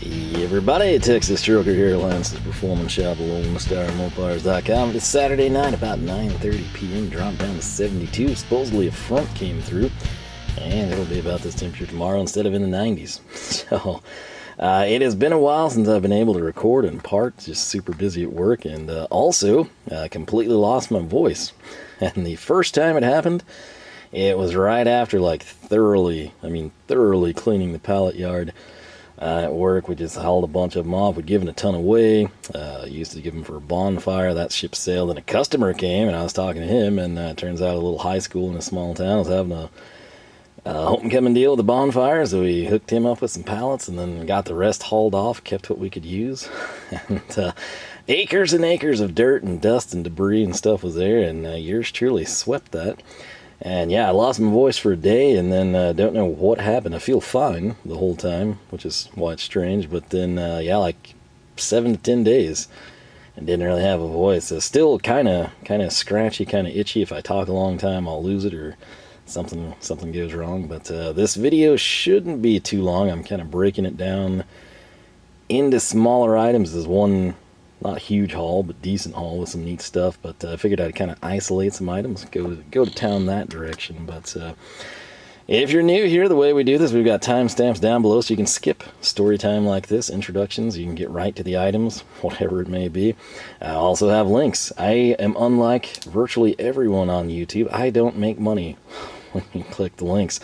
Hey everybody, Texas Trucker here at Lance's Performance Shop, LoneStarMopars.com. It's Saturday night, about 9:30 p.m. Dropped down to 72. Supposedly a front came through, and it'll be about this temperature tomorrow instead of in the 90s. So, it has been a while since I've been able to record in part. Just super busy at work, and also completely lost my voice. And the first time it happened, it was right after thoroughly cleaning the pallet yard. At work, we just hauled a bunch of them off. We'd given a ton away. Used to give them for a bonfire. That ship sailed, and a customer came, and I was talking to him, and it turns out a little high school in a small town was having a homecoming deal with a bonfire, so we hooked him up with some pallets, and then got the rest hauled off, kept what we could use. And acres and acres of dirt and dust and debris and stuff was there, and yours truly swept that. And yeah, I lost my voice for a day, and then don't know what happened. I feel fine the whole time, which is why it's strange. But then, like 7 to 10 days, and didn't really have a voice. Still kind of scratchy, kind of itchy. If I talk a long time, I'll lose it, or something goes wrong. But this video shouldn't be too long. I'm kind of breaking it down into smaller items as one. Not huge haul, but decent haul with some neat stuff. But I figured I'd kind of isolate some items, go to town that direction. But if you're new here, the way we do this, we've got timestamps down below, so you can skip story time like this, introductions. You can get right to the items, whatever it may be. I also have links. I am unlike virtually everyone on YouTube. I don't make money when you click the links.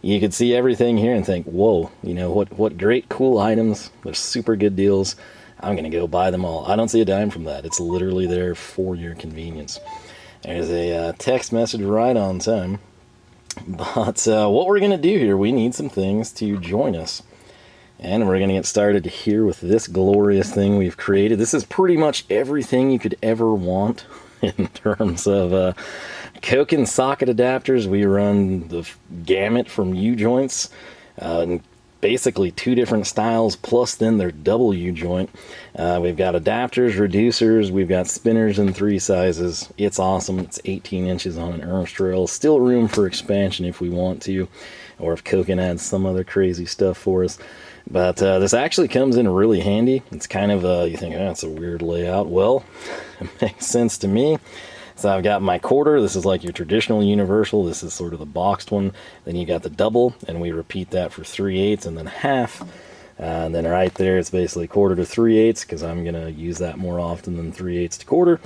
You could see everything here and think, whoa, you know, what great, cool items. There's super good deals. I'm going to go buy them all. I don't see a dime from that. It's literally there for your convenience. There's a text message right on time. But what we're going to do here, we need some things to join us. And we're going to get started here with this glorious thing we've created. This is pretty much everything you could ever want in terms of Koken socket adapters. We run the gamut from U-joints, and basically 2 different styles, plus then their double U-joint. We've got adapters, reducers, we've got spinners in 3 sizes. It's awesome. It's 18 inches on an Ernst rail. Still room for expansion if we want to, or if Koken adds some other crazy stuff for us. But this actually comes in really handy. It's kind of, you think, oh, that's a weird layout. Well, it makes sense to me. So I've got my quarter. This is like your traditional universal. This is sort of the boxed one. Then you got the double, and we repeat that for 3/8 and then half. And then right there, it's basically quarter to 3/8, because I'm going to use that more often than 3/8 to quarter.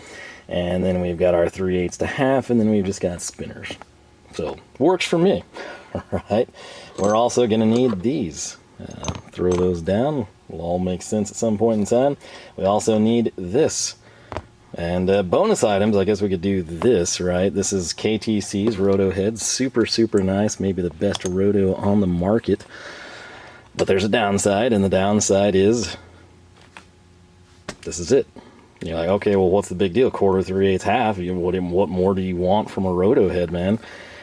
And then we've got our 3/8 to half, and then we've just got spinners. So works for me. All right. We're also going to need these. Throw those down. Will all make sense at some point in time. We also need this. And bonus items, I guess we could do this, right? This is KTC's Roto heads. Super, super nice. Maybe the best Roto on the market. But there's a downside, and the downside is this is it. You're like, okay, well, what's the big deal? Quarter, 3/8, half. What more do you want from a Roto head, man?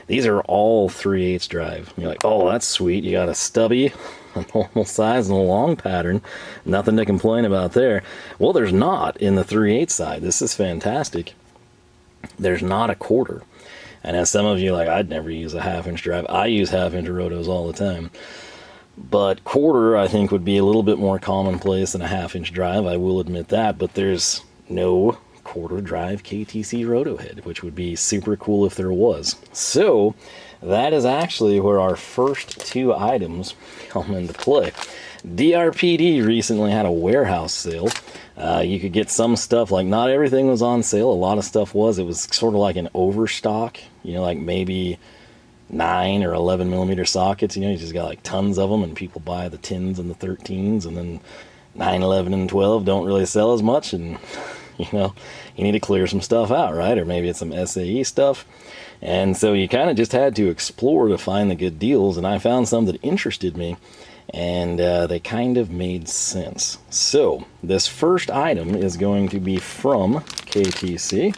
These are all 3/8 drive. You're like, oh, that's sweet. You got a stubby, a normal size, and a long pattern. Nothing to complain about there. Well, there's not in the 3/8 side. This is fantastic. There's not a quarter. And as some of you like, I'd never use a 1/2-inch drive. I use 1/2-inch Rotos all the time. But quarter, I think, would be a little bit more commonplace than a 1/2-inch drive. I will admit that. But there's no quarter drive KTC Roto head, which would be super cool if there was. So that is actually where our first 2 items come into play. DRPD recently had a warehouse sale. You could get some stuff, like not everything was on sale. A lot of stuff was. It was sort of like an overstock, you know, like maybe 9 or 11 millimeter sockets. You know, you just got like tons of them, and people buy the 10s and the 13s, and then 9, 11, and 12 don't really sell as much, and you know, you need to clear some stuff out, right? Or maybe it's some SAE stuff. And so you kind of just had to explore to find the good deals, and I found some that interested me, and they kind of made sense. So this first item is going to be from KTC.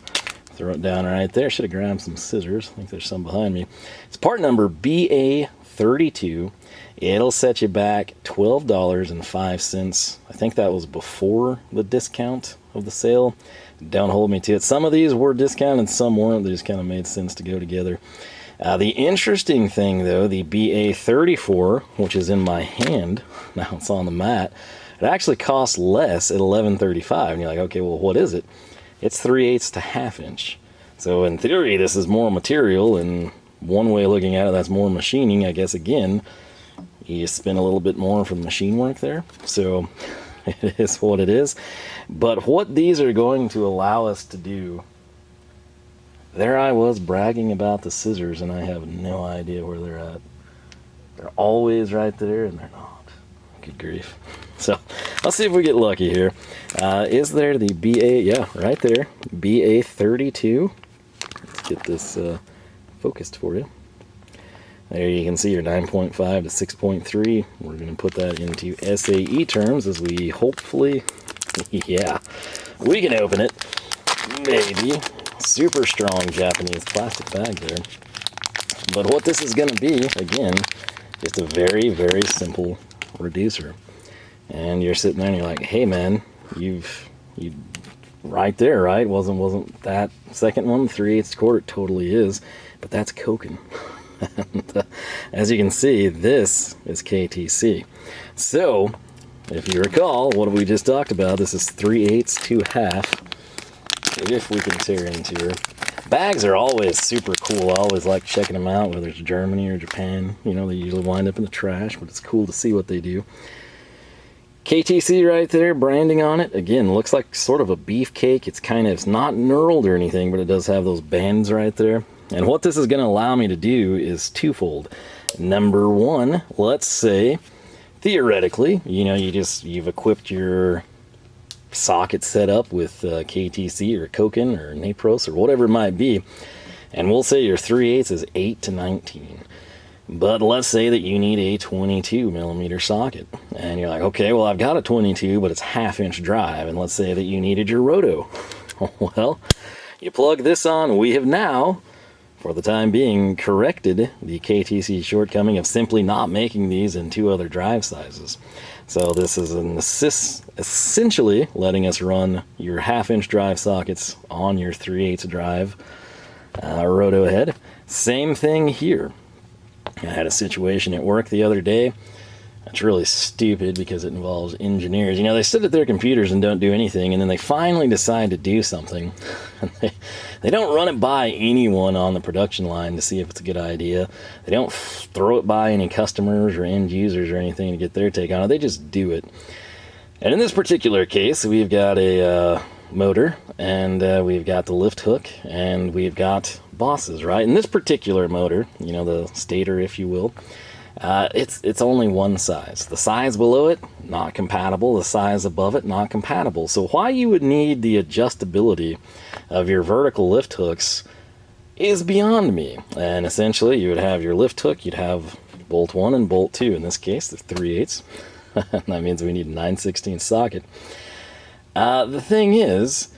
Throw it down right there. Should have grabbed some scissors. I think there's some behind me. It's part number BA32. It'll set you back $12.05. I think that was before the discount of the sale. Don't hold me to it. Some of these were discounted, some weren't. They just kind of made sense to go together. The interesting thing, though, the BA34, which is in my hand, now it's on the mat, It actually costs less at $11.35, and you're like, okay, well, what is it? It's 3/8 to 1/2 inch. So in theory, this is more material, and one way of looking at it, that's more machining. I guess, again, you spend a little bit more for the machine work there. So it is what it is. But what these are going to allow us to do, there I was bragging about the scissors, and I have no idea where they're at. They're always right there, and they're not. Good grief. So let's see if we get lucky here. Is there the BA? Yeah, right there. BA32. Let's get this focused for you. There you can see your 9.5 to 6.3. We're going to put that into SAE terms as we hopefully, yeah, we can open it. Maybe. Super strong Japanese plastic bag there. But what this is going to be, again, just a very, very simple reducer. And you're sitting there and you're like, hey man, you right there, right? Wasn't that second one 3/8 quarter? It totally is. But that's Koken. And, as you can see, this is KTC. So, if you recall, what we just talked about, this is 3/8 to 1/2. If we can tear into her. Bags are always super cool. I always like checking them out, whether it's Germany or Japan. You know, they usually wind up in the trash, but it's cool to see what they do. KTC right there, branding on it. Again, looks like sort of a beefcake. It's not knurled or anything, but it does have those bands right there. And what this is going to allow me to do is twofold. Number one, let's say, theoretically, you know, you've equipped your socket set up with KTC or Koken or Nepros or whatever it might be, and we'll say your 3/8 is 8 to 19. But let's say that you need a 22 millimeter socket, and you're like, okay, well, I've got a 22, but it's 1/2 inch drive, and let's say that you needed your roto. Well, you plug this on. We have now, for the time being, corrected the KTC shortcoming of simply not making these in 2 other drive sizes. So this is essentially letting us run your 1/2 inch drive sockets on your 3/8 drive roto head. Same thing here. I had a situation at work the other day. It's really stupid because it involves engineers. You know, they sit at their computers and don't do anything, and then they finally decide to do something. And they don't run it by anyone on the production line to see if it's a good idea. They don't throw it by any customers or end users or anything to get their take on it. They just do it. And in this particular case, we've got a motor, and we've got the lift hook, and we've got bosses, right? In this particular motor, you know, the stator, if you will, it's only one size. The size below it, not compatible. The size above it, not compatible. So why you would need the adjustability of your vertical lift hooks is beyond me. And essentially, you would have your lift hook, you'd have bolt 1 and bolt 2. In this case, the 3/8. That means we need a 9/16 socket. The thing is,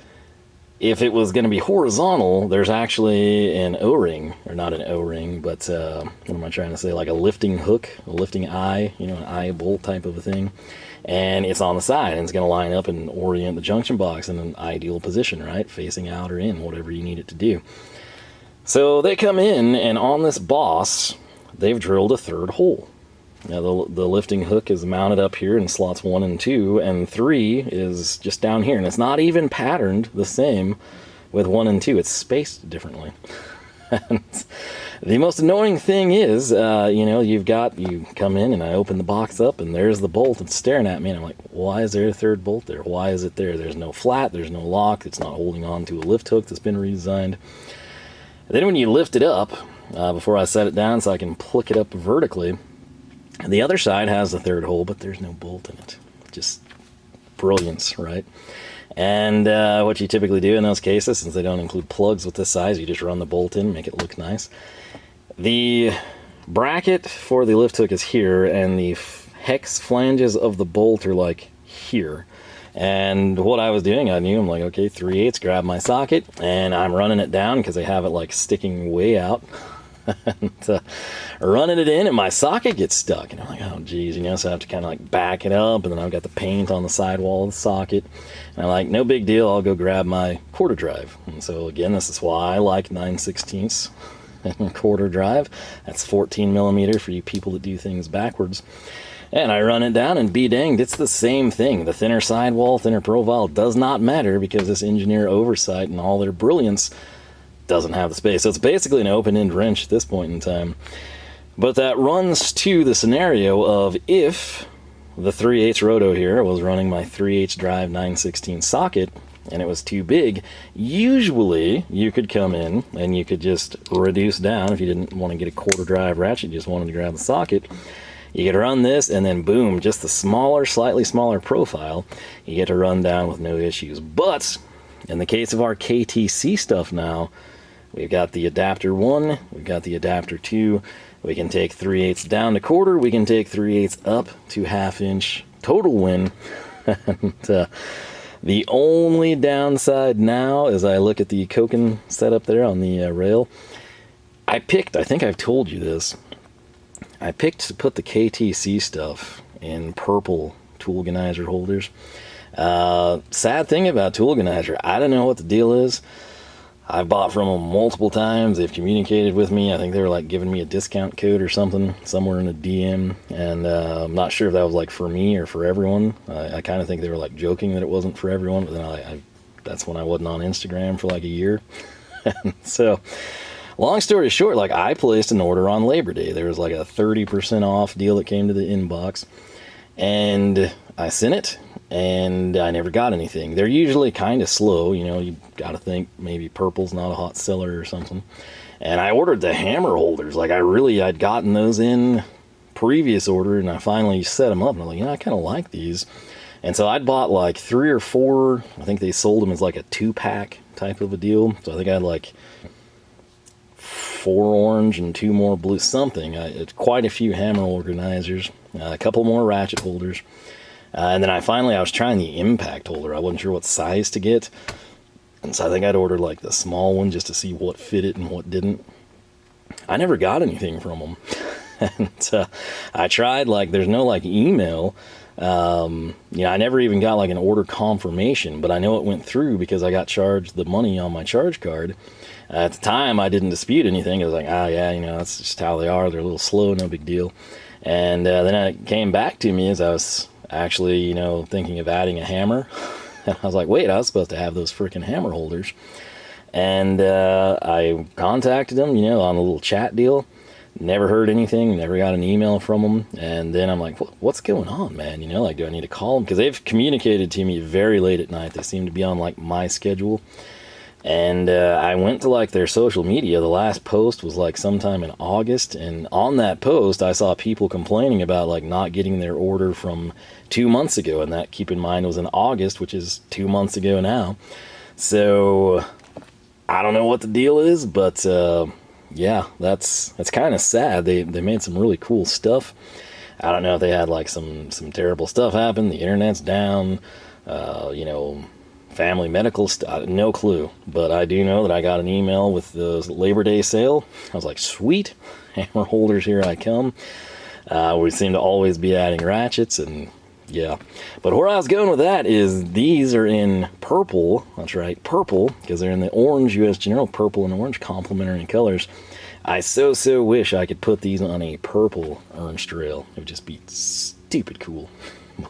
if it was going to be horizontal, there's actually an O-ring, or not an O-ring, but what am I trying to say, like a lifting hook, a lifting eye, you know, an eye bolt type of a thing, and it's on the side, and it's going to line up and orient the junction box in an ideal position, right, facing out or in, whatever you need it to do. So they come in, and on this boss, they've drilled a 3rd hole. Now the lifting hook is mounted up here in slots 1 and 2, and 3 is just down here, and it's not even patterned the same with 1 and 2. It's spaced differently. And the most annoying thing is, you know, you come in and I open the box up and there's the bolt. It's staring at me, and I'm like, why is there a 3rd bolt there? Why is it there? There's no flat, there's no lock, it's not holding on to a lift hook that's been redesigned. And then when you lift it up, before I set it down so I can pluck it up vertically, the other side has the 3rd hole, but there's no bolt in it. Just brilliance, right? And what you typically do in those cases, since they don't include plugs with this size, you just run the bolt in, make it look nice. The bracket for the lift hook is here, and the hex flanges of the bolt are like here. And what I was doing, I'm like, okay, 3/8, grab my socket, and I'm running it down because I have it like sticking way out. And running it in, and my socket gets stuck, and I'm like, oh geez, you know, so I have to kind of like back it up, and then I've got the paint on the sidewall of the socket, and I'm like, no big deal, I'll go grab my quarter drive. And so again, this is why I like 9/16 quarter drive. That's 14 millimeter for you people that do things backwards. And I run it down, and be danged, it's the same thing. The thinner sidewall, thinner profile does not matter, because this engineer oversight and all their brilliance doesn't have the space. So it's basically an open-end wrench at this point in time. But that runs to the scenario of if the 3/8 Roto here was running my 3/8 drive 9/16 socket, and it was too big, usually you could come in and you could just reduce down. If you didn't want to get a quarter drive ratchet, you just wanted to grab the socket, you could run this, and then boom, just the smaller, slightly smaller profile, you get to run down with no issues. But in the case of our KTC stuff now, we've got the adapter 1, we've got the adapter 2, we can take 3/8 down to quarter, we can take 3/8 up to 1/2 inch total win. And, the only downside now, as I look at the Koken setup there on the rail, I think I've told you this, I picked to put the KTC stuff in purple Toolganizer holders. Sad thing about Toolganizer, I don't know what the deal is. I've bought from them multiple times. They've communicated with me. I think they were like giving me a discount code or something somewhere in a DM, and I'm not sure if that was like for me or for everyone. I kind of think they were like joking that it wasn't for everyone, but then that's when I wasn't on Instagram for like a year. So long story short, like, I placed an order on Labor Day. There was like a 30% off deal that came to the inbox, and I sent it, and I never got anything. They're usually kind of slow, you know, you got to think maybe purple's not a hot seller or something. And I ordered the hammer holders. Like, I'd gotten those in previous order, and I finally set them up, and I'm like, you know, I kind of like these. And so I'd bought like 3 or 4, I think they sold them as like a 2-pack type of a deal. So I think I had like 4 orange and 2 more blue, something. It's quite a few hammer organizers, a couple more ratchet holders. And then I was trying the impact holder. I wasn't sure what size to get. And so I think I'd ordered like the small one just to see what fitted and what didn't. I never got anything from them. And I tried, like, there's no like email. I never even got like an order confirmation, but I know it went through because I got charged the money on my charge card. At the time, I didn't dispute anything. I was like, yeah, you know, that's just how they are. They're a little slow, no big deal. And then it came back to me as I was actually, you know, thinking of adding a hammer. And I was like, wait, I was supposed to have those freaking hammer holders. And I contacted them, you know, on a little chat deal. Never heard anything, never got an email from them. And then I'm like, what's going on, man? You know, like, do I need to call them? Because they've communicated to me very late at night. They seem to be on like my schedule. And I went to like their social media. The last post was like sometime in August, and on that post I saw people complaining about like not getting their order from 2 months ago, and that, keep in mind, was in August, which is 2 months ago now. So I don't know what the deal is, but yeah, that's kind of sad. They made some really cool stuff. I don't know if they had like some terrible stuff happen. The internet's down, you know, family medical stuff, no clue. But I do know that I got an email with the Labor Day sale. I was like, sweet, hammer holders, here I come. We seem to always be adding ratchets, and yeah. But where I was going with that is these are in purple. That's right, purple, because they're in the orange US General, purple and orange complementary colors. I so wish I could put these on a purple Ernst rail. It would just be stupid cool.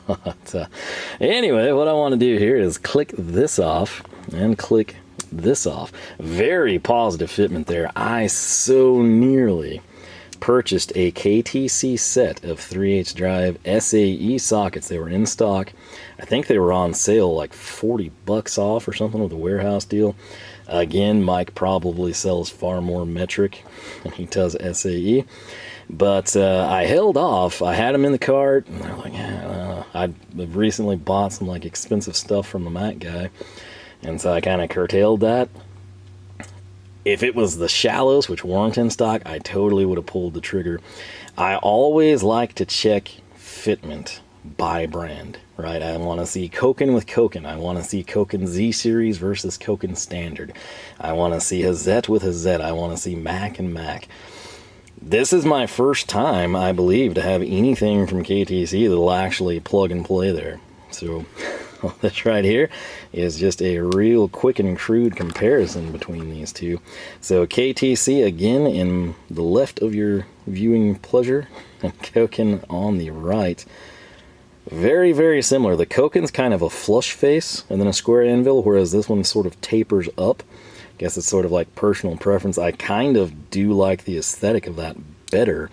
But anyway, what I want to do here is click this off and click this off. Very positive fitment there. I so nearly purchased a KTC set of 3/8 drive SAE sockets. They were in stock. I think they were on sale like $40 off or something with a warehouse deal. Again, Mike probably sells far more metric than he does SAE. But I held off. I had them in the cart, and they're like, yeah, I've recently bought some like expensive stuff from the Mac guy, and so I kind of curtailed that. If it was the shallows, which weren't in stock, I totally would have pulled the trigger. I always like to check fitment by brand, right? I want to see Koken with Koken. I want to see Koken Z Series versus Koken Standard. I want to see Hazet with Hazet. I want to see Mac and Mac. This is my first time, I believe, to have anything from KTC that'll actually plug and play there. So This right here is just a real quick and crude comparison between these two. So KTC again in the left of your viewing pleasure, and Koken on the right. Very, very similar. The Koken's kind of a flush face and then a square anvil, whereas this one sort of tapers up. I guess it's sort of like personal preference. I kind of do like the aesthetic of that better.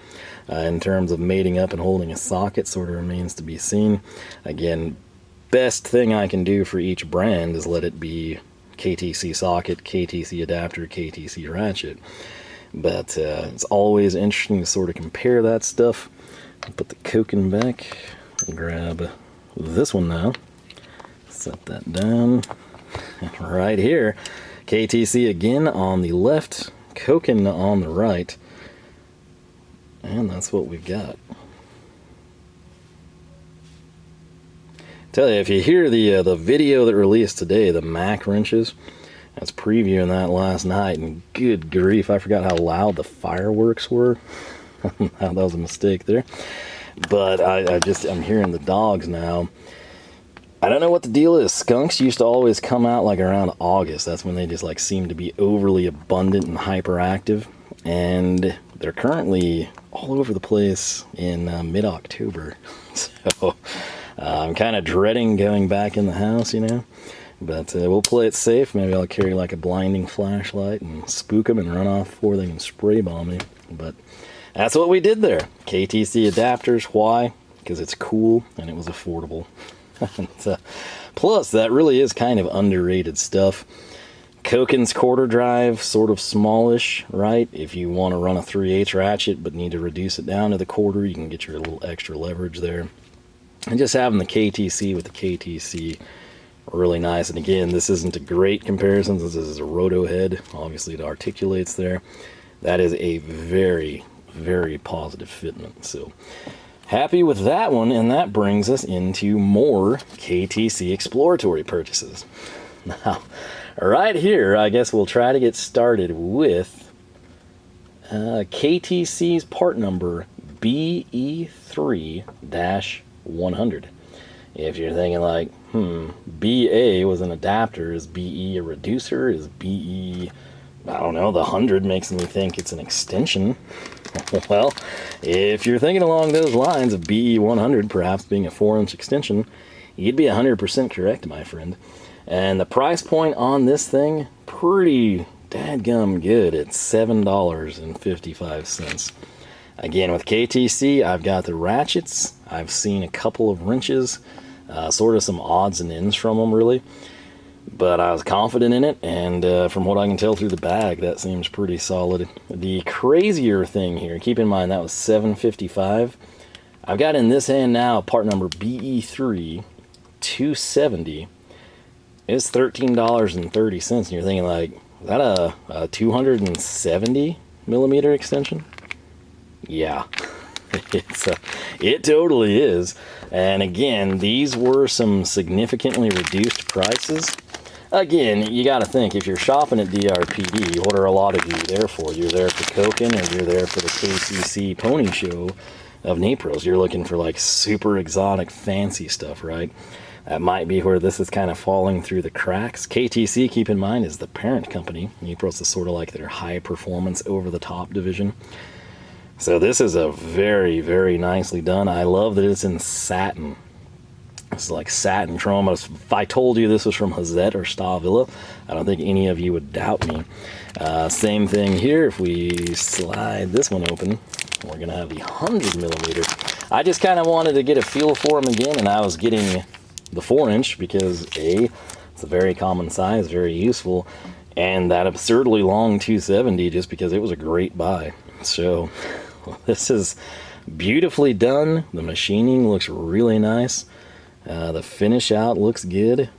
In terms of mating up and holding a socket, sort of remains to be seen. Again, best thing I can do for each brand is let it be KTC Socket, KTC Adapter, KTC Ratchet. But it's always interesting to sort of compare that stuff. I'll put the Koken back. Grab this one now. Set that down. Right here, KTC again on the left, Koken on the right. And that's what we've got. Tell you, if you hear the video that released today, the Mac wrenches, I was previewing that last night, and good grief, I forgot how loud the fireworks were. That was a mistake there. But I'm hearing the dogs now. I don't know what the deal is. Skunks used to always come out like around August. That's when they just like seem to be overly abundant and hyperactive. And they're currently all over the place in mid-October. So I'm kind of dreading going back in the house, you know. But we'll play it safe. Maybe I'll carry like a blinding flashlight and spook them and run off before they can spray bomb me. But that's what we did there. KTC adapters. Why? Because it's cool and it was affordable. Plus, that really is kind of underrated stuff. Koken's quarter drive, sort of smallish, right? If you want to run a 3/8 ratchet but need to reduce it down to the quarter, you can get your little extra leverage there. And just having the KTC with the KTC, really nice. And again, this isn't a great comparison. This is a roto head. Obviously, it articulates there. That is a very, very positive fitment. So happy with that one, and that brings us into more KTC exploratory purchases. Now, right here, I guess we'll try to get started with KTC's part number BE3-100. If you're thinking like, BA was an adapter, is BE a reducer? Is BE, I don't know, the 100 makes me think it's an extension. Well, if you're thinking along those lines of BE 100 perhaps being a 4-inch extension, you'd be 100% correct, my friend. And the price point on this thing, pretty dadgum good. It's $7.55. Again, with KTC, I've got the ratchets. I've seen a couple of wrenches, sort of some odds and ends from them, really. But I was confident in it, and from what I can tell through the bag, that seems pretty solid. The crazier thing here, keep in mind that was $7.55. I've got in this hand now part number BE3-270. It's $13.30, and you're thinking like, is that a 270 millimeter extension? Yeah, it totally is. And again, these were some significantly reduced prices. Again, you got to think, if you're shopping at DRPD, what are a lot of you there for? You're there for Koken, or you're there for the KTC pony show of Nepros. You're looking for like super exotic, fancy stuff, right? That might be where this is kind of falling through the cracks. KTC, keep in mind, is the parent company. Nepros is sort of like their high performance, over the top division. So this is a very, very nicely done. I love that it's in satin. It's like satin chrome. If I told you this was from Hazette or Stavilla, I don't think any of you would doubt me. Same thing here. If we slide this one open, we're going to have the 100 millimeter. I just kind of wanted to get a feel for them again, and I was getting the 4-inch because A, it's a very common size, very useful, and that absurdly long 270 just because it was a great buy. So this is beautifully done. The machining looks really nice. The finish out looks good.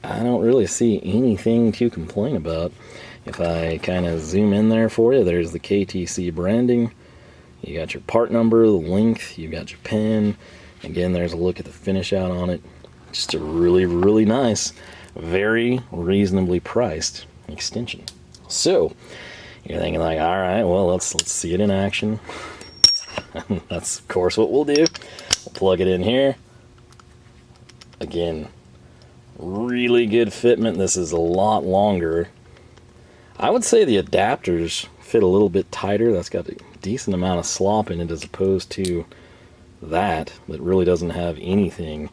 I don't really see anything to complain about. If I kind of zoom in there for you, there's the KTC branding. You got your part number, the length, you got your pin. Again, there's a look at the finish out on it. Just a really, really nice, very reasonably priced extension. So you're thinking like, all right, well, let's see it in action. That's of course what we'll do. We'll plug it in here. Again, Really good fitment. This is a lot longer. I would say the adapters fit a little bit tighter. That's got a decent amount of slop in it as opposed to that really doesn't have anything.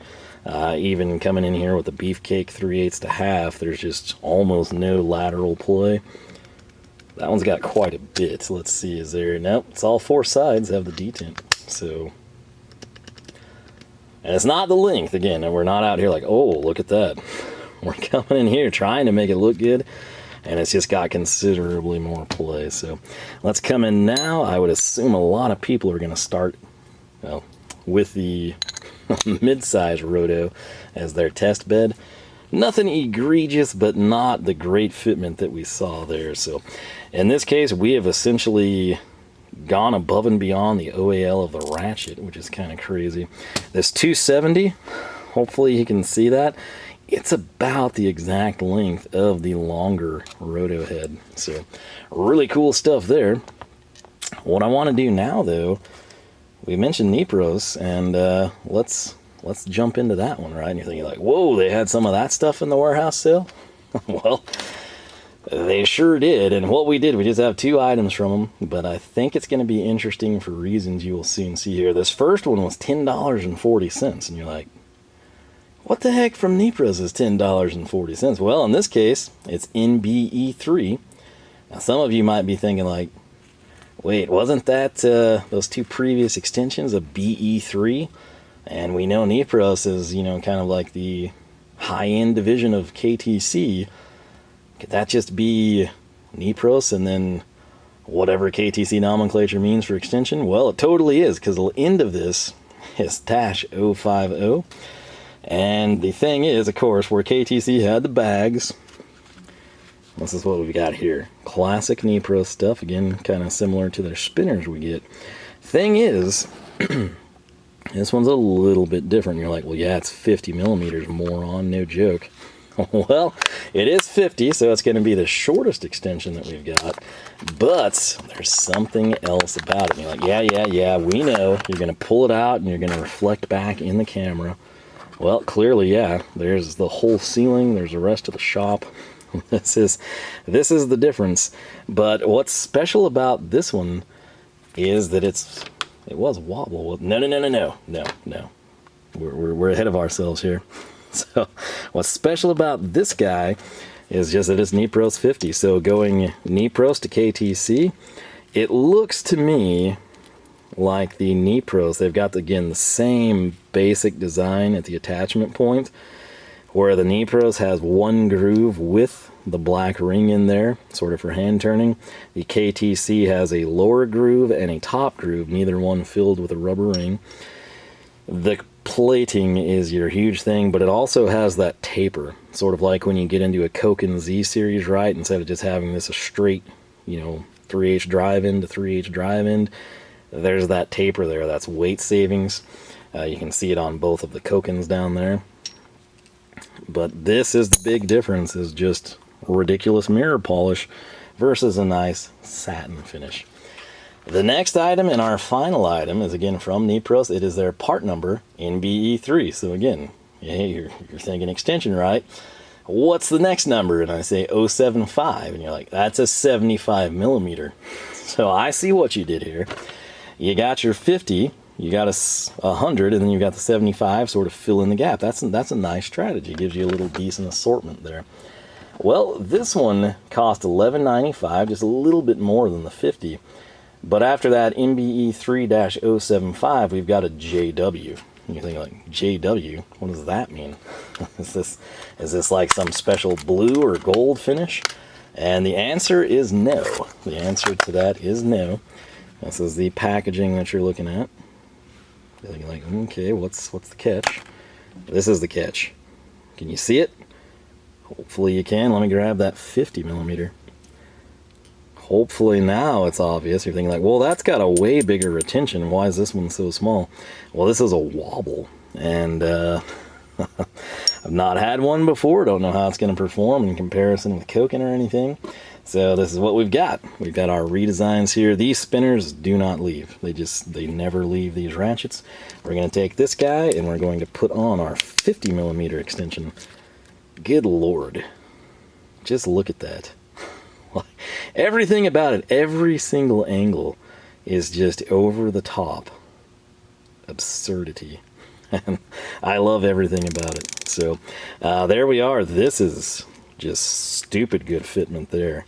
Even coming in here with the beefcake 3/8 to half, there's just almost no lateral play. That one's got quite a bit. Let's see, is there? Nope, it's all four sides have the detent. So, and it's not the length again, and we're not out here like, oh, look at that. We're coming in here trying to make it look good, and it's just got considerably more play. So let's come in now. I would assume a lot of people are going to start, well, with the mid-size Roto as their test bed. Nothing egregious, but not the great fitment that we saw there. So in this case, we have essentially gone above and beyond the OAL of the ratchet, which is kind of crazy. This 270, hopefully you can see that. It's about the exact length of the longer Roto head. So really cool stuff there. What I want to do now, though, we mentioned Nepros, and let's jump into that one, right? And you're thinking like, whoa, they had some of that stuff in the warehouse sale? Well, they sure did. And what we did, we just have two items from them, but I think it's going to be interesting for reasons you will soon see here. This first one was $10.40, and you're like, what the heck from Nepros is $10.40? Well, in this case, it's NBE3. Now, some of you might be thinking like, wait, wasn't that those two previous extensions a BE3? And we know Nepros is, you know, kind of like the high-end division of KTC. Could that just be Nepros and then whatever KTC nomenclature means for extension? Well, it totally is, because the end of this is -050. And the thing is, of course, where KTC had the bags, this is what we've got here. Classic Nepros stuff. Again, kind of similar to their spinners we get. Thing is, this one's a little bit different. You're like, well, yeah, it's 50 millimeters, moron, no joke. Well, it is 50, so it's going to be the shortest extension that we've got. But there's something else about it. And you're like, yeah, we know. You're going to pull it out and you're going to reflect back in the camera. Well, clearly, yeah, there's the whole ceiling, there's the rest of the shop. This is the difference. But what's special about this one is that it was wobble. No. We're ahead of ourselves here. So what's special about this guy is just that it's Nepros 50. So going Nepros to KTC, it looks to me like the Nepros, they've got, again, the same basic design at the attachment point, where the Nepros has one groove with the black ring in there, sort of for hand turning. The KTC has a lower groove and a top groove, neither one filled with a rubber ring. The plating is your huge thing, but it also has that taper, sort of like when you get into a Koken Z series, right? Instead of just having this a straight, 3H drive end to 3H drive end, there's that taper there. That's weight savings. You can see it on both of the Kokens down there. But this is the big difference, is just ridiculous mirror polish versus a nice satin finish. The next item and our final item is again from Nepros. It is their part number NBE3. So again, hey, you're thinking extension, right? What's the next number? And I say 075, and you're like, that's a 75 millimeter. So I see what you did here. You got your 50, you got a 100, and then you got the 75, sort of fill in the gap. That's a nice strategy. Gives you a little decent assortment there. Well, this one cost $11.95, just a little bit more than the 50. But after that NBE 3-075, we've got a JW. And you're thinking like, JW? What does that mean? Is this like some special blue or gold finish? And the answer is no. The answer to that is no. This is the packaging that you're looking at. You're like, okay, what's the catch? This is the catch. Can you see it? Hopefully you can. Let me grab that 50 millimeter. Hopefully now it's obvious. You're thinking like, well, that's got a way bigger retention. Why is this one so small? Well, this is a wobble. And I've not had one before. Don't know how it's going to perform in comparison with Koken or anything. So this is what we've got. We've got our redesigns here. These spinners do not leave. They never leave these ratchets. We're going to take this guy and we're going to put on our 50 millimeter extension. Good Lord. Just look at that. Everything about it, every single angle is just over the top absurdity. And I love everything about it. So there we are. This is just stupid good fitment there.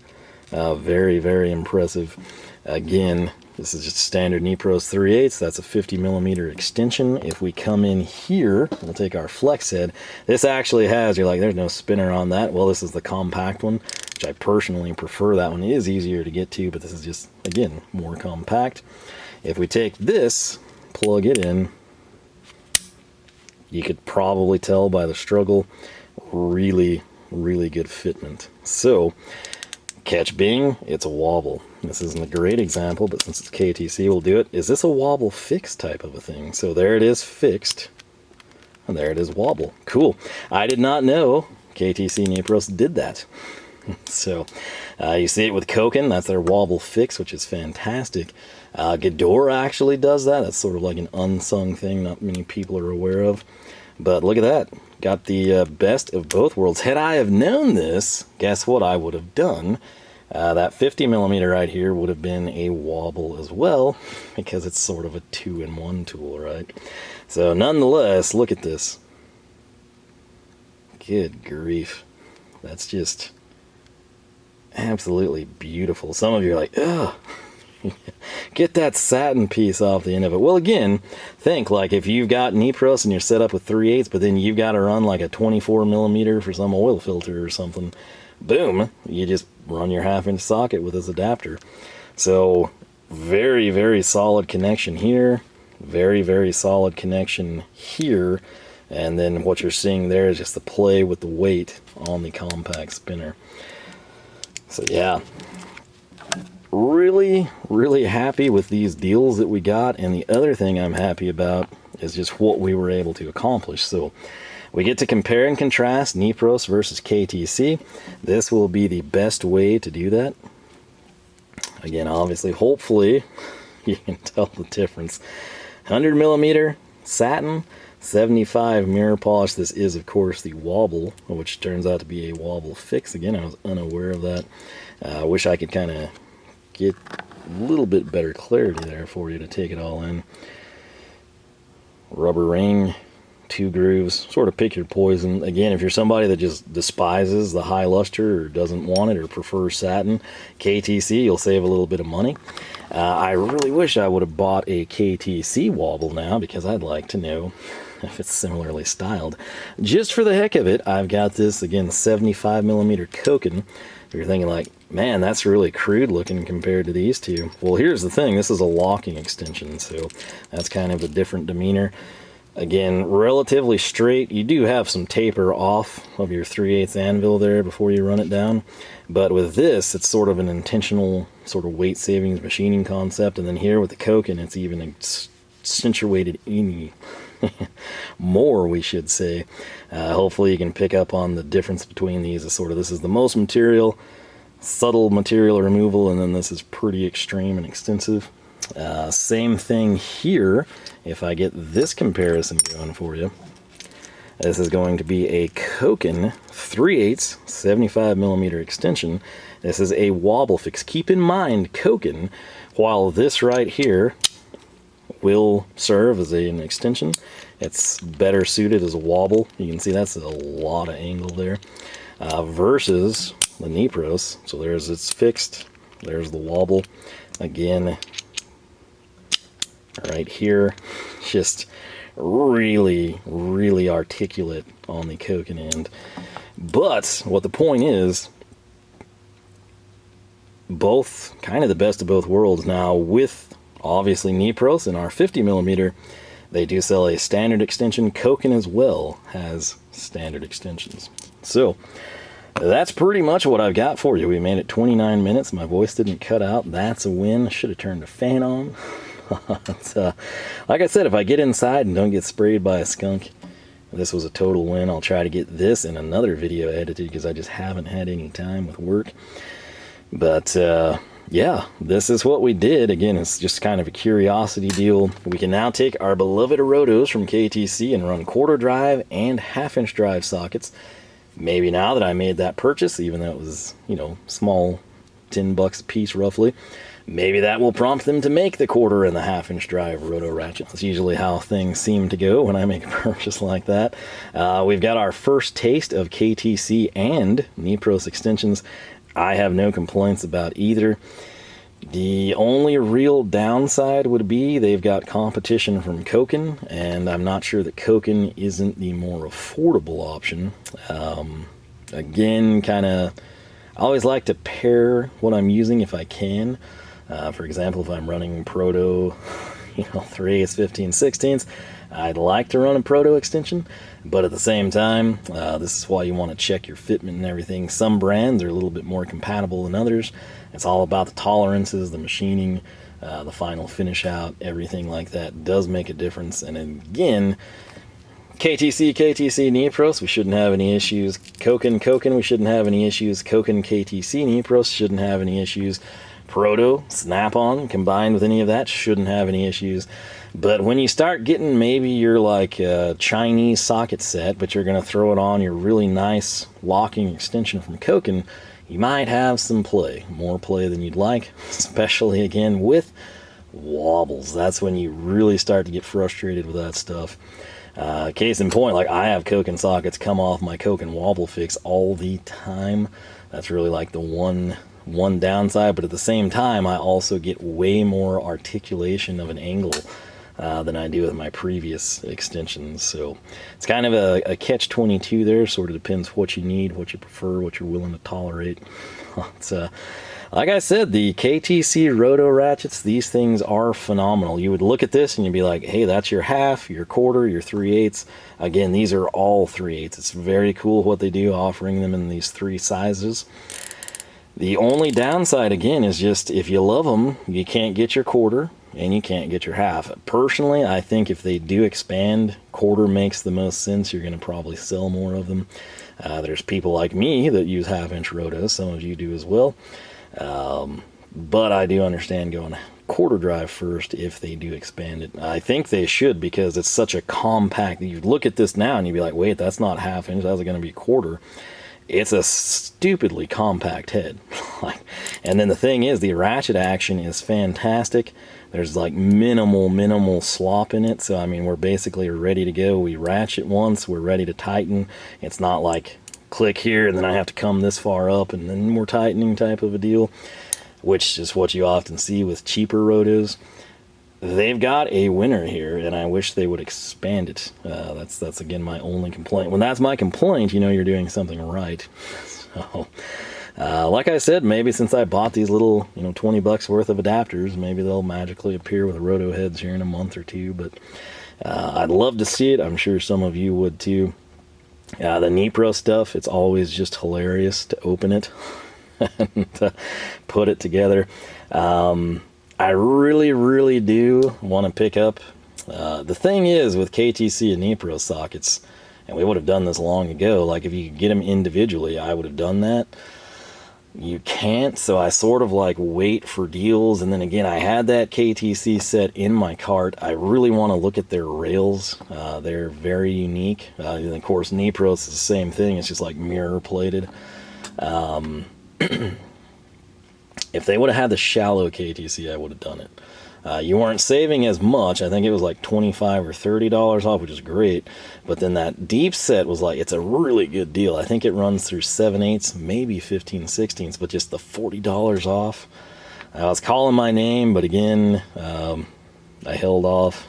Very, very impressive. Again, this is just standard Nepros 3/8. That's a 50mm extension. If we come in here, we'll take our flex head. This actually has, you're like, there's no spinner on that. Well, this is the compact one, which I personally prefer. That one is easier to get to, but this is just, again, more compact. If we take this, plug it in, you could probably tell by the struggle, really, really good fitment. So, catch being, it's a wobble. This isn't a great example, but since it's KTC, we'll do it. Is this a wobble fixed type of a thing? So there it is fixed, and there it is wobble. Cool. I did not know KTC Nepros did that. So you see it with Koken, that's their wobble fix, which is fantastic. Ghidorah actually does that. That's sort of like an unsung thing not many people are aware of. But look at that. Got the best of both worlds. Had I have known this, guess what I would have done? That 50mm right here would have been a wobble as well, because it's sort of a 2-in-1 tool, right? So nonetheless, look at this. Good grief. That's just absolutely beautiful. Some of you are like, ugh. Get that satin piece off the end of it. Well, again, think like if you've got Nepros and you're set up with 3/8, but then you've got to run like a 24mm for some oil filter or something. Boom, you just run your 1/2-inch socket with this adapter. So very, very solid connection here. Very, very solid connection here. And then what you're seeing there is just the play with the weight on the compact spinner. So yeah. Really, really happy with these deals that we got, and the other thing I'm happy about is just what we were able to accomplish. So we get to compare and contrast Nepros versus KTC. This will be the best way to do that. Again, obviously, hopefully you can tell the difference. 100mm satin, 75 mirror polish. This is, of course, the wobble, which turns out to be a wobble fix. Again, I was unaware of that. I wish I could kind of get a little bit better clarity there for you to take it all in. Rubber ring, 2 grooves, sort of pick your poison. Again, if you're somebody that just despises the high luster or doesn't want it or prefers satin, KTC, you'll save a little bit of money. I really wish I would have bought a KTC wobble now, because I'd like to know if it's similarly styled. Just for the heck of it, I've got this, again, 75mm Koken. If you're thinking like, man, that's really crude looking compared to these two. Well, here's the thing. This is a locking extension, so that's kind of a different demeanor. Again, relatively straight. You do have some taper off of your 3/8 anvil there before you run it down. But with this, it's sort of an intentional sort of weight savings machining concept. And then here with the Koken, it's even accentuated any more, we should say. Hopefully you can pick up on the difference between these. Is sort of, this is the most material, subtle material removal, and then this is pretty extreme and extensive. Same thing here. If I get this comparison going for you, this is going to be a Koken 3/8 75mm extension. This is a wobble fix. Keep in mind, Koken, while this right here will serve as an extension, it's better suited as a wobble. You can see that's a lot of angle there, versus the Nepros. So there's its fixed, there's the wobble. Again, right here, just really, really articulate on the Koken end. But what the point is, both kind of the best of both worlds. Now with obviously Nepros in our 50mm, they do sell a standard extension. Koken as well has standard extensions. So that's pretty much what I've got for you. We made it 29 minutes. My voice didn't cut out. That's a win. Should have turned the fan on. Like I said, if I get inside and don't get sprayed by a skunk, this was a total win. I'll try to get this in another video edited because I just haven't had any time with work. But yeah, this is what we did. Again, it's just kind of a curiosity deal. We can now take our beloved Rotos from KTC and run 1/4 drive and 1/2-inch drive sockets. Maybe now that I made that purchase, even though it was, you know, small, $10 a piece roughly, maybe that will prompt them to make the 1/4 and the 1/2 inch drive roto ratchet. That's usually how things seem to go when I make a purchase like that. We've got our first taste of KTC and Nepros Extensions. I have no complaints about either. The only real downside would be they've got competition from Koken, and I'm not sure that Koken isn't the more affordable option. Again, kind of, I always like to pair what I'm using if I can. For example, if I'm running Proto, you know, 3/8, 15, 16ths, I'd like to run a Proto extension, but at the same time, this is why you want to check your fitment and everything. Some brands are a little bit more compatible than others. It's all about the tolerances, the machining, the final finish out, everything like that does make a difference. And again, KTC, Nepros, we shouldn't have any issues. Koken, we shouldn't have any issues. Koken, KTC, Nepros shouldn't have any issues. Proto, Snap-on, combined with any of that, shouldn't have any issues. But when you start getting maybe your like Chinese socket set, but you're going to throw it on your really nice locking extension from Koken, you might have some play, more play than you'd like, especially again with wobbles. That's when you really start to get frustrated with that stuff. Case in point, like I have Koken sockets come off my Koken wobble fix all the time. That's really like the one downside, but at the same time I also get way more articulation of an angle than I do with my previous extensions. So it's kind of a catch-22 there. Sort of depends what you need, what you prefer, what you're willing to tolerate. It's like I said, the KTC Roto ratchets, these things are phenomenal. You would look at this and you'd be like, hey, that's your 1/2, your 1/4, your 3/8. Again, these are all 3/8. It's very cool what they do, offering them in these 3 sizes. The only downside, again, is just if you love them, you can't get your 1/4 and you can't get your 1/2. Personally, I think if they do expand, 1/4 makes the most sense. You're going to probably sell more of them. There's people like me that use 1/2 inch rotos. Some of you do as well. But I do understand going 1/4 drive first if they do expand it. I think they should, because it's such a compact. You look at this now and you'd be like, wait, that's not 1/2 inch. That's going to be 1/4. It's a stupidly compact head. And then the thing is, the ratchet action is fantastic. There's like minimal slop in it. So I mean, we're basically ready to go. We ratchet once, we're ready to tighten. It's not like click here and then I have to come this far up and then we're tightening type of a deal, which is what you often see with cheaper rotos. They've got a winner here, and I wish they would expand it. That's again my only complaint. When that's my complaint, you know you're doing something right. So, like I said, maybe since I bought these little, you know, $20 worth of adapters, maybe they'll magically appear with roto heads here in a month or two. But I'd love to see it. I'm sure some of you would too. The Nepro stuff, it's always just hilarious to open it and to put it together. I really do want to pick up. The thing is with KTC and Nepros sockets, and we would have done this long ago, like if you could get them individually, I would have done that. You can't, so I sort of like wait for deals, and then again, I had that KTC set in my cart. I really want to look at their rails. They're very unique. And of course, Nepros is the same thing. It's just like mirror plated. If they would have had the shallow KTC, I would have done it. You weren't saving as much. I think it was like $25 or $30 off, which is great. But then that deep set was like, it's a really good deal. I think it runs through 7/8, maybe 15/16, but just the $40 off. I was calling my name, but again, I held off.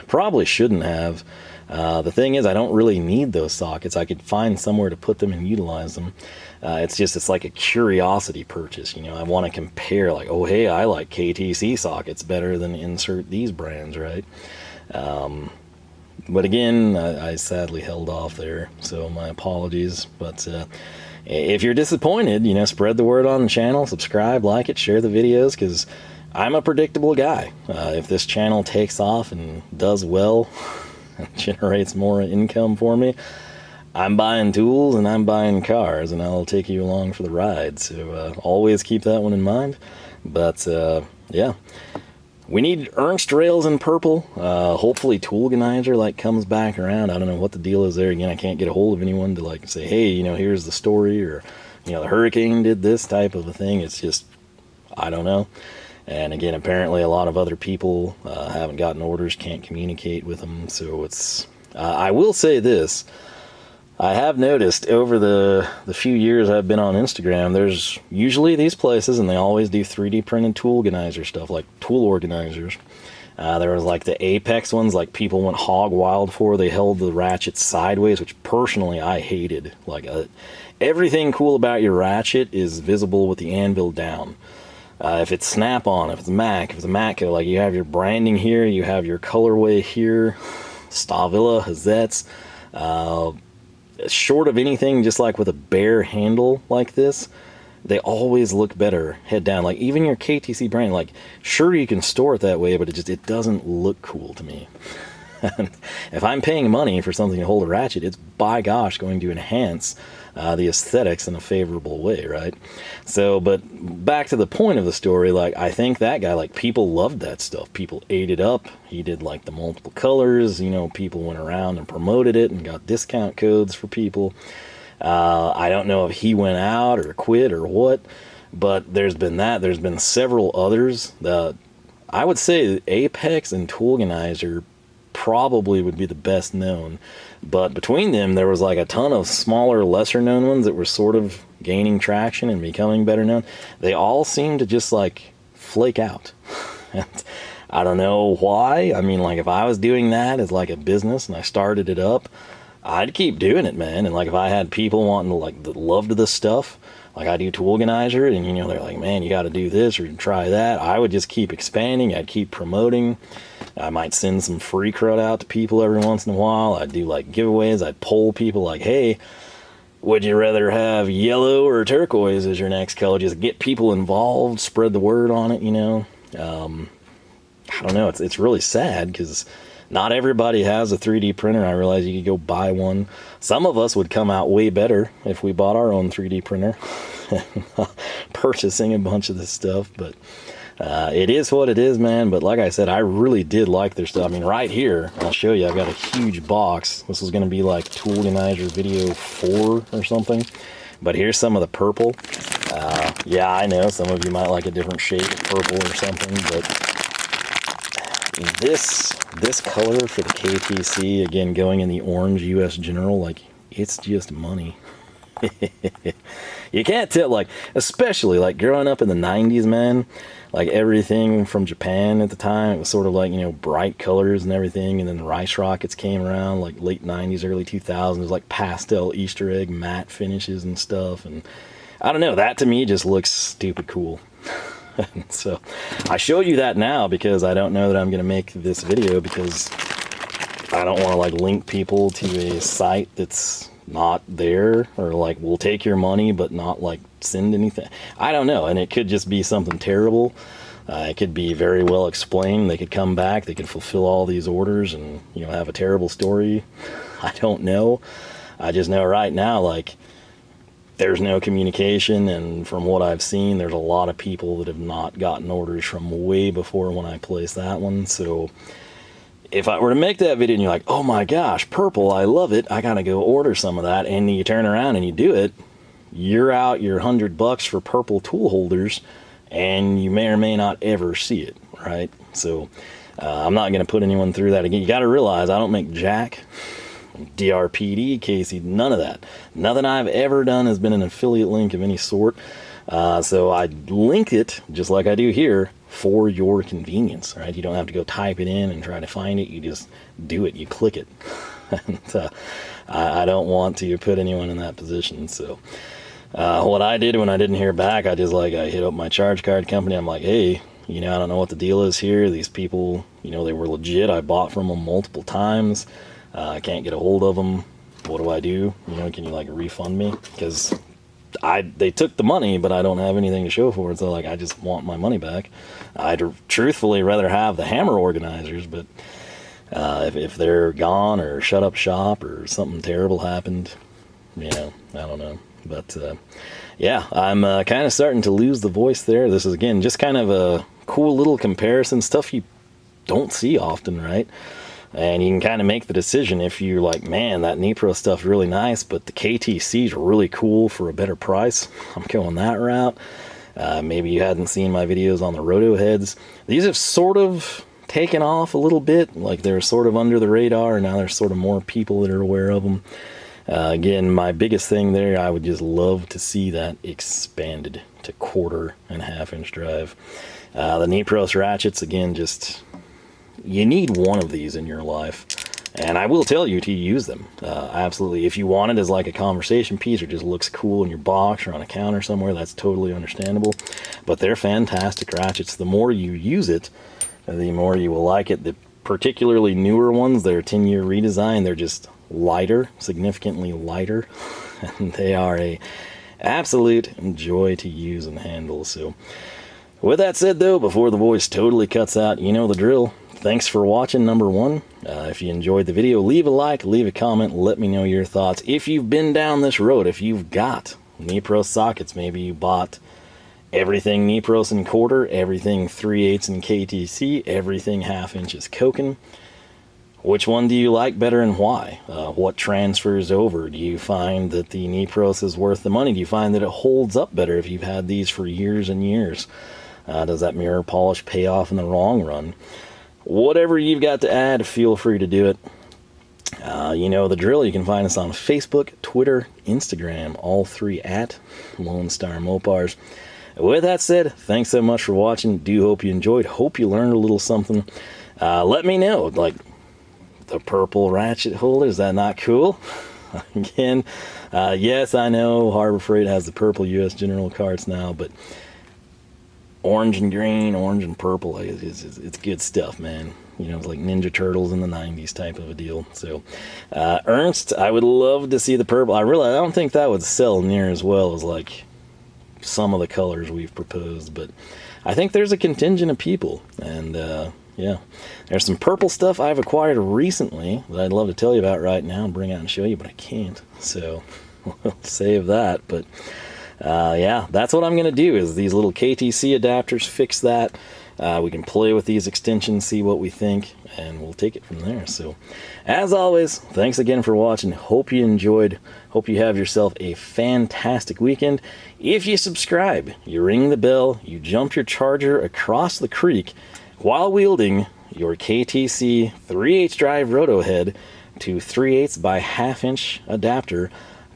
Probably shouldn't have. The thing is, I don't really need those sockets. I could find somewhere to put them and utilize them. It's like a curiosity purchase. You know, I want to compare, like, oh, hey, I like KTC sockets better than insert these brands, right? But again, I sadly held off there, so my apologies. But if you're disappointed, you know, spread the word on the channel, subscribe, like it, share the videos, because I'm a predictable guy. If this channel takes off and does well, generates more income for me, I'm buying tools and I'm buying cars, and I'll take you along for the ride. So always keep that one in mind. But yeah, we need Ernst rails in purple. Hopefully Toolganizer like comes back around. I don't know what the deal is there. Again, I can't get a hold of anyone to like say, hey, you know, here's the story, or, you know, the hurricane did this type of a thing. It's just, I don't know. And again, apparently a lot of other people haven't gotten orders, can't communicate with them. So it's, I will say this. I have noticed over the few years I've been on Instagram, there's usually these places, and they always do 3D printed Toolganizer stuff, like tool organizers. There was like the Apex ones, like people went hog wild for. They held the ratchet sideways, which personally I hated. Like everything cool about your ratchet is visible with the anvil down. If it's Snap-on, if it's Matco, like you have your branding here, you have your colorway here, Stavilla, Hazettes. Short of anything, just like with a bare handle like this, they always look better head down. Like even your KTC brand, like sure you can store it that way, but it doesn't look cool to me. If I'm paying money for something to hold a ratchet, it's by gosh going to enhance the aesthetics in a favorable way, right? So, but back to the point of the story, like I think that guy, like people loved that stuff. People ate it up. He did like the multiple colors, you know, people went around and promoted it and got discount codes for people. I don't know if he went out or quit or what, but there's been that. There's been several others. I would say Apex and Toolganizer probably would be the best known, but between them there was like a ton of smaller, lesser known ones that were sort of gaining traction and becoming better known. They all seem to just like flake out. And I don't know why. I mean, like if I was doing that as like a business and I started it up, I'd keep doing it, man. And like if I had people wanting to like that loved this stuff, like I do Toolganizer, and you know they're like, man, you got to do this or try that, I would just keep expanding. I'd keep promoting. I might send some free crud out to people every once in a while. I'd do like giveaways. I'd poll people like, hey, would you rather have yellow or turquoise as your next color? Just get people involved, spread the word on it, you know. I don't know. It's really sad because not everybody has a 3D printer. I realize you could go buy one. Some of us would come out way better if we bought our own 3D printer, purchasing a bunch of this stuff, but it is what it is, man. But like I said, I really did like their stuff. I mean, right here, I'll show you, I've got a huge box. This is going to be like Toolganizer Video 4 or something. But here's some of the purple. Yeah, I know some of you might like a different shade of purple or something, but this color for the KTC, again, going in the orange US General, like, it's just money. You can't tell, like, especially, like, growing up in the 90s, man, like, everything from Japan at the time, it was sort of like, you know, bright colors and everything, and then the Rice Rockets came around, like, late 90s, early 2000s, like, pastel Easter egg matte finishes and stuff, and I don't know, that to me just looks stupid cool. So I show you that now because I don't know that I'm going to make this video because I don't want to like link people to a site that's not there, or like will take your money but not like send anything. I don't know, and it could just be something terrible. It could be very well explained. They could come back, they could fulfill all these orders and, you know, have a terrible story. I don't know. I just know right now, like, there's no communication, and from what I've seen, there's a lot of people that have not gotten orders from way before when I placed that one. So if I were to make that video and you're like, oh my gosh, purple, I love it, I gotta go order some of that, and you turn around and you do it, you're out your $100 for purple tool holders, and you may or may not ever see it, right? So I'm not gonna put anyone through that again. You gotta realize I don't make jack. DRPD, KC, none of that. Nothing I've ever done has been an affiliate link of any sort. So I link it just like I do here for your convenience, right? You don't have to go type it in and try to find it. You just do it. You click it. And, I don't want to put anyone in that position. So what I did when I didn't hear back, I hit up my charge card company. I'm like, hey, you know, I don't know what the deal is here. These people, you know, they were legit. I bought from them multiple times. I can't get a hold of them. What do I do? You know, can you like refund me? Because they took the money, but I don't have anything to show for it. So like, I just want my money back. I'd truthfully rather have the hammer organizers, but if they're gone or shut up shop or something terrible happened, you know, I don't know. But yeah, I'm kind of starting to lose the voice there. This is, again, just kind of a cool little comparison, stuff you don't see often, right? And you can kind of make the decision if you're like, man, that Nepros stuff's really nice, but the KTC's are really cool for a better price. I'm going that route. Maybe you hadn't seen my videos on the Roto heads. These have sort of taken off a little bit, like they're sort of under the radar, and now there's sort of more people that are aware of them. Again, my biggest thing there, I would just love to see that expanded to 1/4 and 1/2 inch drive. The Nepros ratchets, again, just, you need one of these in your life, and I will tell you to use them. Absolutely. If you want it as like a conversation piece or just looks cool in your box or on a counter somewhere, that's totally understandable. But they're fantastic ratchets. The more you use it, the more you will like it. The particularly newer ones, they're 10-year redesign. They're just lighter, significantly lighter, and they are a absolute joy to use and handle. So with that said, though, before the voice totally cuts out, you know the drill. Thanks for watching, number one. If you enjoyed the video, leave a like, leave a comment, let me know your thoughts. If you've been down this road, if you've got Nepros sockets, maybe you bought everything Nepros and 1/4, everything 3/8 in KTC, everything 1/2 inches Koken. Which one do you like better and why? What transfers over? Do you find that the Nepros is worth the money? Do you find that it holds up better if you've had these for years and years? Does that mirror polish pay off in the long run? Whatever you've got to add, feel free to do it. You know the drill. You can find us on Facebook, Twitter, Instagram, all 3 at Lone Star Mopars. With that said, thanks so much for watching. Do hope you enjoyed. Hope you learned a little something. Let me know, like, the purple ratchet holder, is that not cool? Again, yes, I know Harbor Freight has the purple U.S. General carts now, but orange and green, orange and purple, it's good stuff, man. You know, it's like Ninja Turtles in the 90s type of a deal. So, Ernst, I would love to see the purple. I don't think that would sell near as well as, like, some of the colors we've proposed, but I think there's a contingent of people, and, yeah. There's some purple stuff I've acquired recently that I'd love to tell you about right now and bring out and show you, but I can't, so we'll save that. But yeah, that's what I'm going to do, is these little KTC adapters, fix that. We can play with these extensions, see what we think, and we'll take it from there. So as always, thanks again for watching. Hope you enjoyed. Hope you have yourself a fantastic weekend. If you subscribe, you ring the bell, you jump your charger across the creek while wielding your KTC 3/8 drive roto head to 3/8 by 1/2 inch adapter,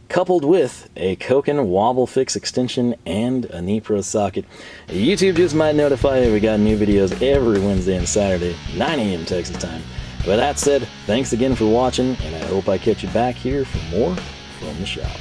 coupled with a Koken wobble fix extension and a Nepros socket. YouTube just might notify you we got new videos every Wednesday and Saturday, 9 a.m. Texas time. With that said, thanks again for watching, and I hope I catch you back here for more from the shop.